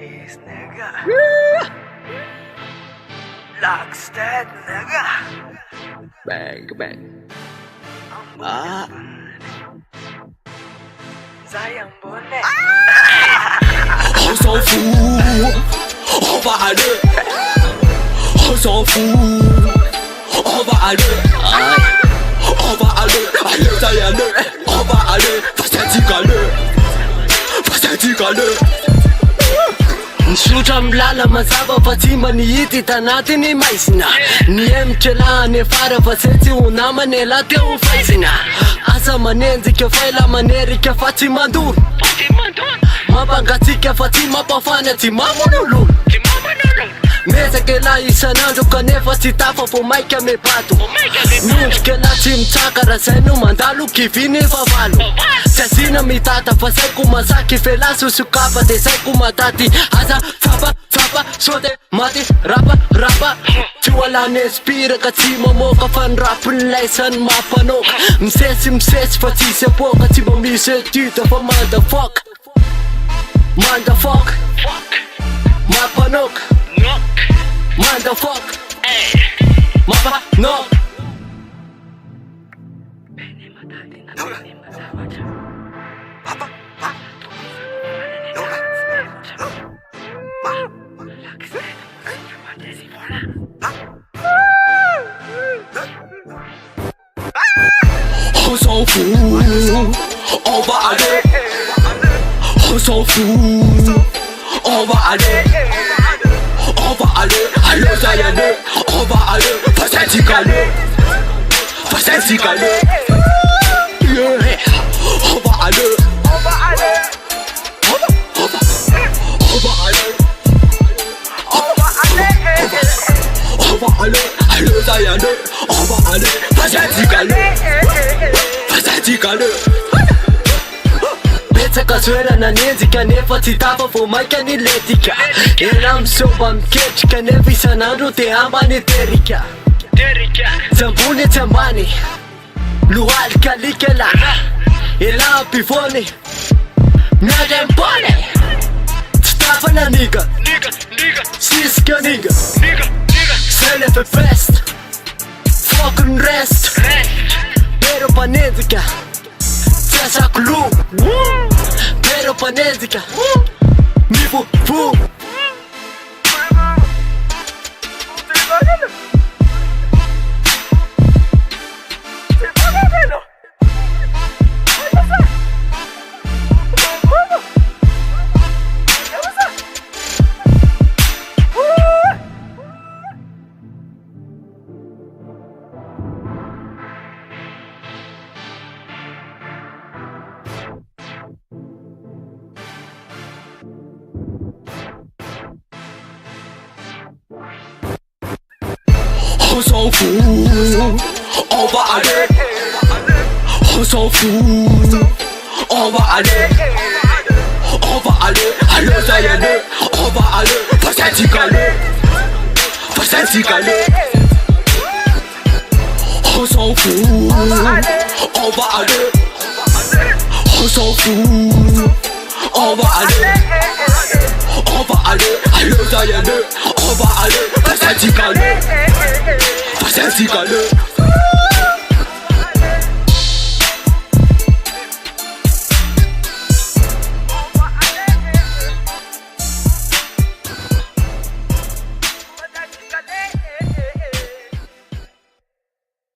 Please, nigga. Lockstead, nigga. Bang, bang. Ah. Sayang bonek. On s'en fout, on va aller. On s'en fout, on va aller. On va aller, allez, ça y est, on va aller. Fasatikale. Nisutra milala mazava fa tsy mba nihity tanatiny maizina. Niemitra lahany fara fa zay tsy ho namany ela teo faizina. Asa manenjika faila manerika fa tsy mandoro. Mampangatsika fa tsy mampafana tsy mamonololo. Mesaka la isanandro kanefa tsy tafa po maika me pato. Nondrika la tsy mitsaka raha zay no mandalo kiviny favalo. Tsy asina mitata fa saiko masaky fela susukapa de saiko matati. Asa tsapa sode maty rapa. Tsy hoalany espira ka tsy mamoaka fa ny rapin'ilay sany mampanoka. Misesy fa tsisy apoka tsy mba misy etude fa motherfuck. Mampanoka motherfuck. Mampanoka. On s'en fout, on va aller. On s'en fout, on va aller. On va aller, allez, ça y est, on va aller. Fasatikale. Yeah, on va aller. On va aller, allez, ça y est, on va aller. Fasatikale. Betsaka zoera nanenjika nefa tsy tafa vo maika ny letika. Ela misoba miketrika nefa isanandro te ambany terika. Tsy ambony tsy ambany lohalika likela. Ela ampivony miandra mpone. Tsy tafa na niga sisika niga. C'est le fait best. Fucking rest. Pero panenjika Sasa kulu Pero panenjika Nifu fu. On s'en fout, on va aller. On s'en fout, on va aller. On va aller, allez, ça y est, on va aller. Fasatikale. On s'en fout, on va aller. On s'en fout, on va aller. On va aller, allez, ça y est, on va aller. Fasatikale.